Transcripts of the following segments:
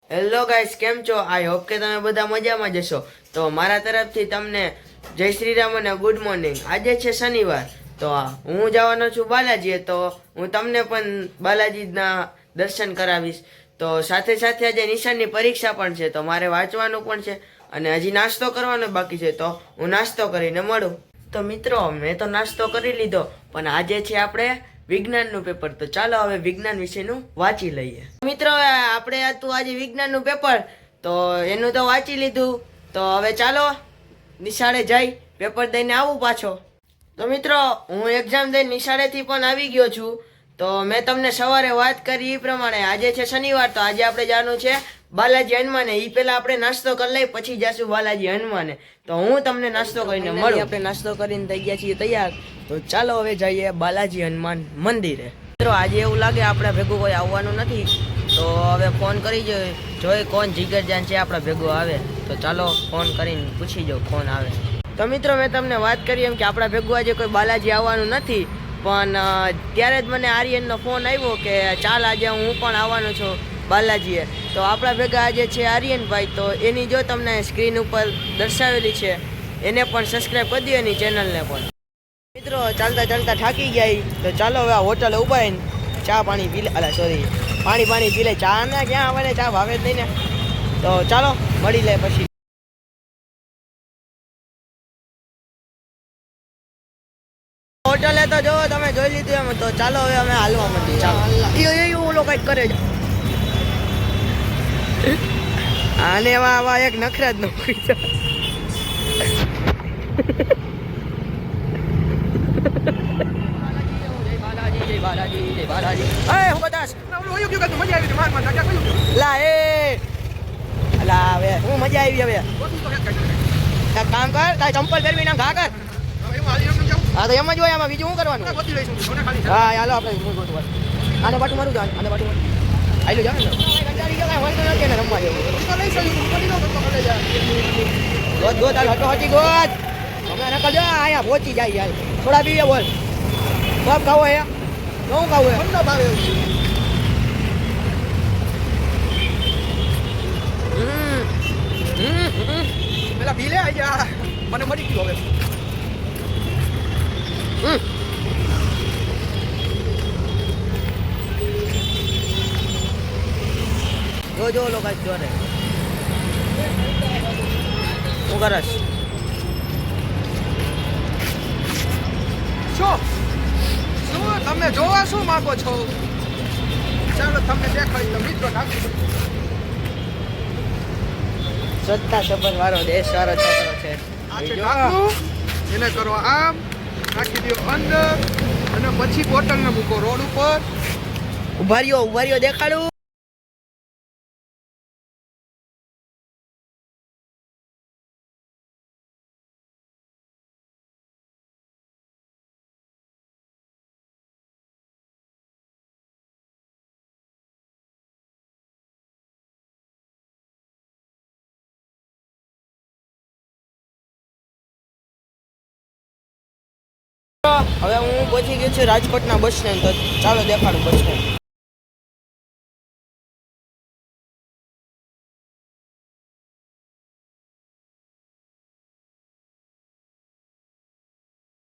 Hello guys, કેમ છો? I hope કે તમે બધા મજામાં જશો. તો મારા તરફથી તમને જય શ્રી રામ અને ગુડ મોર્નિંગ. આજે છે શનિવાર, તો હું જવાનો છું બાલાજીએ, તો હું તમને પણ બાલાજીના દર્શન કરાવીશ. તો સાથે સાથે આજે નિશાનની પરીક્ષા પણ છે, તો મારે વાંચવાનું પણ છે અને હજી નાસ્તો કરવાનો બાકી છે, તો હું નાસ્તો કરીને મળું. તો મિત્રો, મેં તો નાસ્તો કરી લીધો, પણ આજે છે આપણે વિજ્ઞાનનું પેપર. તો ચાલો હવે વિજ્ઞાન વિશેનું વાંચી લઈએ. મિત્રો, આપણે હતું આજે વિજ્ઞાનનું પેપર, તો એનું તો વાંચી લીધું. તો હવે ચાલો નિશાળે જઈ પેપર દઈને આવું પાછો. તો મિત્રો, હું એક્ઝામ દઈને નિશાળેથી પણ આવી ગયો છું. તો મેં તમને સવારે વાત કરી એ પ્રમાણે આજે છે શનિવાર, તો આજે આપણે જવાનું છે બાલાજી હનુમાને. એ પહેલા આપણે નાસ્તો કરી લઈ, પછી જશું બાલાજી હનુમાને. તો હું તમને નાસ્તો કરીને મળું. આપણે નાસ્તો કરીને થઈ ગયા છીએ તૈયાર, તો ચાલો હવે જઈએ બાલાજી હનુમાન મંદિરે. મિત્રો, આજે એવું લાગે આપણા ભેગું કોઈ આવવાનું નથી, તો હવે ફોન કરી જોઈ કોણ જીગરજાન છે આપણા ભેગું આવે. તો ચાલો ફોન કરીને પૂછી જો કોણ આવે. તો મિત્રો, મેં તમને વાત કરી એમ કે આપણા ભેગું આજે કોઈ બાલાજી આવવાનું નથી, પણ ત્યારે જ મને આર્યનનો ફોન આવ્યો કે ચાલ આજે હું પણ આવવાનો છું બાલાજીએ. તો આપણા ભેગા આજે છે આર્યનભાઈ. તો એની જો તમને સ્ક્રીન ઉપર દર્શાવેલી છે, એને પણ સબસ્ક્રાઈબ કરી દો એની ચેનલને પણ. મિત્રો, ચાલતા ચાલતા થાકી ગયા, તો ચાલો હવે આ હોટલે ઉભા રહીને ચા પાણી પી લે. પાણી પી લે. ચા ના ક્યાં આવે, ચા ભાવે જ નહીં ને. તો ચાલો મળી લે પછી. હોટલે તો જો તમે જોઈ લીધું એમ, તો ચાલો હવે અમે હાલવા માંડીએ. ચાલો ઓલો કંઈક કરે છે આને આવા એક નખરા જ નોકરી છે. હું મજા આવી. હવે કામ કર, તારી ચંપલ ફેરવી ના ઘા કર. હા તો એમ જ હોય, આમાં બીજું શું કરવાનું? હા હાલો આપણે આને બાટું મારું જાણ, આને બાટું આઈ જાવ ને રમવા જેવું. ગોદ હટો હટી ગોદ હમણાં નકલ જો અહીંયા પહોંચી જાય યાર. થોડા પીવે બોલ. કપ ખાવો હે? શું ખાવું હે? ઠંડો ભાવે. પેલા પી લે યાર, મને મળી ગયું હવે. જો લોકો જોરે હું કરસ. શું તમે જોવા શું માંગો છો? ચાલો તમને દેખાડી તો મિત્રો નાખી દો. સત્તા સંપન્ન વાળો દેશ વાળો છોકરો છે. આ છે નાખવું, એને કરો આમ, નાખી દો અંદર, અને પછી બોટલને મૂકો રોડ ઉપર. ઉભા રહ્યો દેખાડું. હવે હું પહોંચી ગયો છું રાજકોટના બસ સ્ટેન્ડ. તો ચાલો દેખાડું બસ સ્ટેન્ડ.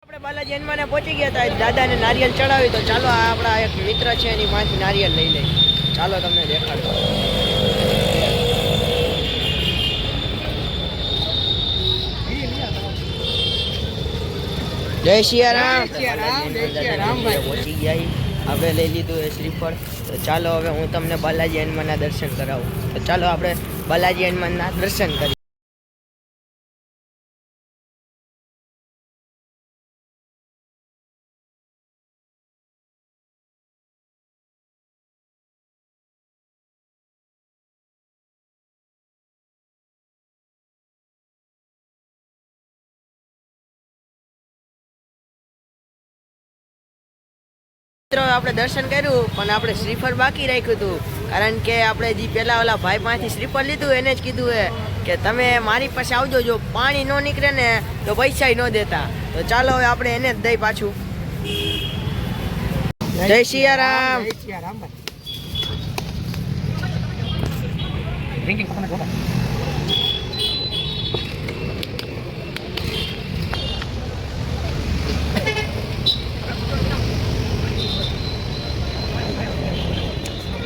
આપણે બાલાજી હનુમાને પહોંચી ગયા હતા, દાદાને નારિયેલ ચડાવી. તો ચાલો આ આપણા એક મિત્ર છે એની માંથી નારિયેલ લઈ લઈ. ચાલો તમને દેખાડો. જય સિયારામ. પહોંચી ગયા, આપણે લઈ લીધું એ શ્રીફળ. તો ચાલો હવે હું તમને બાલાજી હનુમાનના દર્શન કરાવું. તો ચાલો આપણે બાલાજી હનુમાનના દર્શન કરીએ. આપણે દર્શન કર્યું, પણ આપણે શ્રીફળ બાકી રાખ્યું હતું, કારણ કે આપણે જે પેલા ઓલા ભાઈ પાસેથી શ્રીફળ લીધું એને જ કીધું કે તમે મારી પાસે આવજો, જો પાણી ન નીકળે ને તો પૈસા ન દેતા. તો ચાલો હવે આપણે એને જ દઈ પાછું. જય સિયારામ. ડ્રિંકિંગ કોને કોને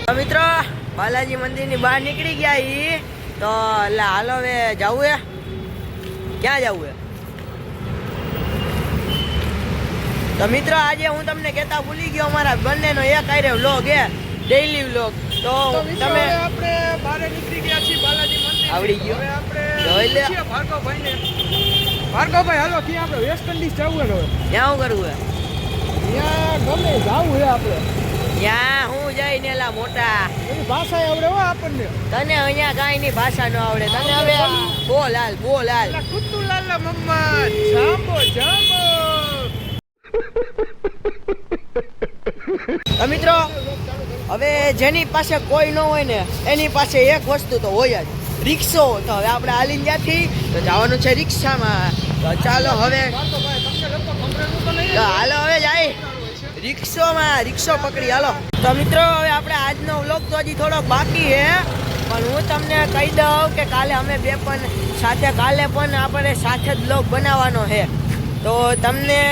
તો મિત્રો બાલાજી મંદિરની બહાર નીકળી ગયા ઈ તો એટલે હાલો હવે જવું હે ક્યાં જવું હે તો મિત્રો આજે હું તમને કહેતા ભૂલી ગયો અમારા બંનેનો એક આયરે વ્લોગ હે ડેઈલી વ્લોગ તો તમે આપણે બહાર નીકળી ગયા છીએ બાલાજી મંદિર આવડી ગયો હવે આપણે જોઈ લે. પૂછીએ ભાર્ગવભાઈને. ભાર્ગવભાઈ હાલો ત્યાં આપણે વેસ્ટ ઇન્ડિઝ જવું હે હવે ક્યાં હું કરવું હે ત્યાં ગમે જાવું હે આપણે ત્યાં હું જઈને એલા મોટા એની ભાષા આવડે હો આપણને તને અહીંયા કાંઈ ની ભાષા ન આવડે તને હવે બોલ હાલ એટલે કુતુલાલા મમ્મા જાંબો જાંબો તો મિત્રો હવે જેની પાસે કોઈ ન હોય ને એની પાસે એક વસ્તુ તો હોય જ રિક્ષો તો હવે આપણે હાલીને ત્યાંથી તો જવાનું છે રિક્ષામાં તો ચાલો હવે ભાર્ગવભાઈ તમને લગભગ સંભળાયું તો નહીં તો હાલો હવે જાય રિક્ષો પકડી હાલો તો મિત્રો હવે આપણે આજનો વ્લોગ તો હજી થોડોક બાકી છે પણ હું તમને કહી દઉં કે કાલે અમે બે પણ સાથે કાલે પણ આપણે સાથે જ વ્લોગ બનાવવાનો છે તો તમને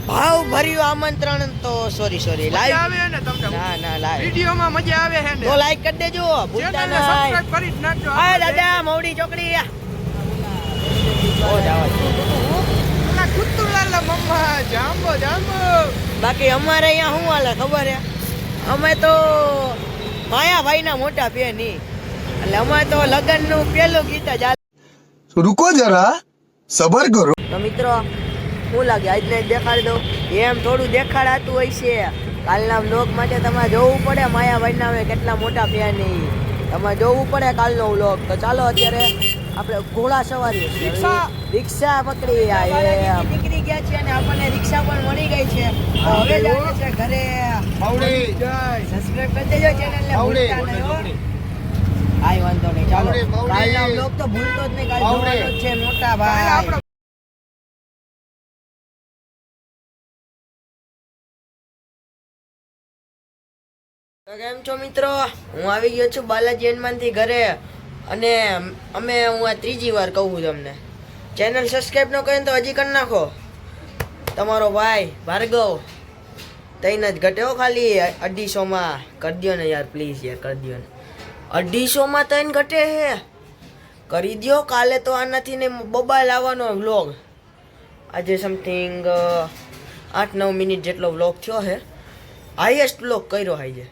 ભાવ ભર્યું આમંત્રણ તો સોરી મજા લાઈવ આવે હે ને તમને ના લાઈવ વિડીયોમાં મજા આવે હે ને તો લાઈક કરી દેજો ભૂલતા ચેનલને નહીં સબસ્ક્રાઇબ કરી જ નાખજો હા દાદા મવડી ચોકડી ઓ જાવા ઓલા કુતુલાલા મમ્મા જાંબો જાંબો બાકી અમારે અહીંયા શું હાલે ખબર હે અમે તો માયાભાઈના મોટા પેની એટલે અમે તો લગ્નનું પહેલું ગીત જ रुको जरा सबर करो તો મિત્રો શું લાગે આજને જ દેખાડી દઉં એમ થોડું દેખાડાતું હોય છે કાલના વ્લોગ માટે તમારે જોવું પડે માયાભાઈના અમે કેટલા મોટા પેની તમારે જોવું પડે કાલનો વ્લોગ તો ચાલો અત્યારે આપણે ઘોડા સવારી રિક્ષા પકડી નીકળી ગયા છે અને આપણને રિક્ષા પણ મળી ગઈ છે તો હવે જવાનું છે ઘરે જય સબસ્ક્રાઇબ કરી દેજો ચેનલને ભૂલતા નહીં હો આય વાંધો નહીં ચાલો કાલના વ્લોગ તો ભૂલતો જ નહીં કાલ જોવાનો જ છે મોટા ભાઈ આપણે તો કેમ છો મિત્રો હું આવી ગયો છું બાલાજી હનુમાનથી ઘરે અને હું આ ત્રીજી વાર કહું છું તમને ચેનલ સબસ્ક્રાઇબ ન કરીને તો હજી કરી નાખો તમારો ભાઈ ભાર્ગવ તઈને જ ઘટ્યો ખાલી 250માં કરી દો ને યાર પ્લીઝ યાર કરી દો ને 250માં તઈને ઘટે હે કરી દો કાલે તો આનાથી ને બબા લાવવાનો વ્લોગ આજે સમથિંગ 8-9 મિનિટ જેટલો વ્લોગ થયો છે હાઈએસ્ટ વ્લોગ કર્યો હાઈ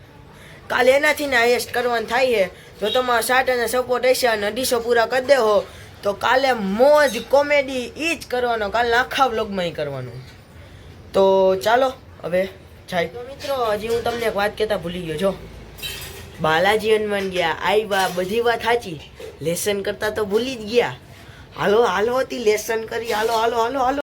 કાલે એનાથી ને હાઈએસ્ટ કરવાનું થાય છે જો તમારો સાથ અને સપોર્ટ હશે અને 250 પૂરા કરી દેવો તો કાલે મોજ કોમેડી એ જ કરવાનો કાલના આખા વ્લોગમાં કરવાનું તો ચાલો હવે જાય તો મિત્રો હજી હું તમને એક વાત કહેતા ભૂલી ગયો છો બાલાજી હનુમાન ગયા આવ્યા બધી વાત સાચી લેસન કરતા તો ભૂલી જ ગયા હાલો હાલો હતી લેસન કરી હાલો હાલો હાલો હાલો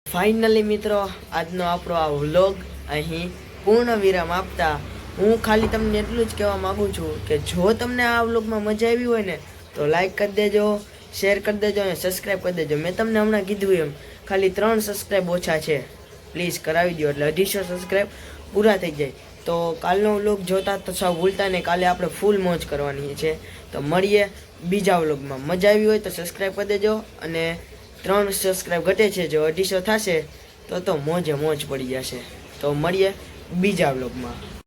ફાઇનલી મિત્રો આજનો આપણો આ વ્લોગ અહીં પૂર્ણ વિરામ આપતા હું ખાલી તમને એટલું જ કહેવા માગું છું કે જો તમને આ વ્લોગમાં મજા આવી હોય ને તો લાઈક કરી દેજો શેર કરી દેજો અને સબસ્ક્રાઈબ કરી દેજો મેં તમને હમણાં કીધું એમ ખાલી 3 સબસ્ક્રાઈબ ઓછા છે પ્લીઝ કરાવી દો એટલે 250 સબસ્ક્રાઈબ પૂરા થઈ જાય તો કાલનો વ્લોગ જોતા તો સાવ ભૂલતા નહીં કાલે આપણે ફૂલ મોજ કરવાની છે તો મળીએ બીજા વ્લોગમાં મજા આવી હોય તો સબસ્ક્રાઈબ કરી દેજો અને 3 સબસ્ક્રાઈબ ઘટે છે જો 250 થશે તો મોજે મોજ પડી જશે તો મળીએ બીજા વ્લોગમાં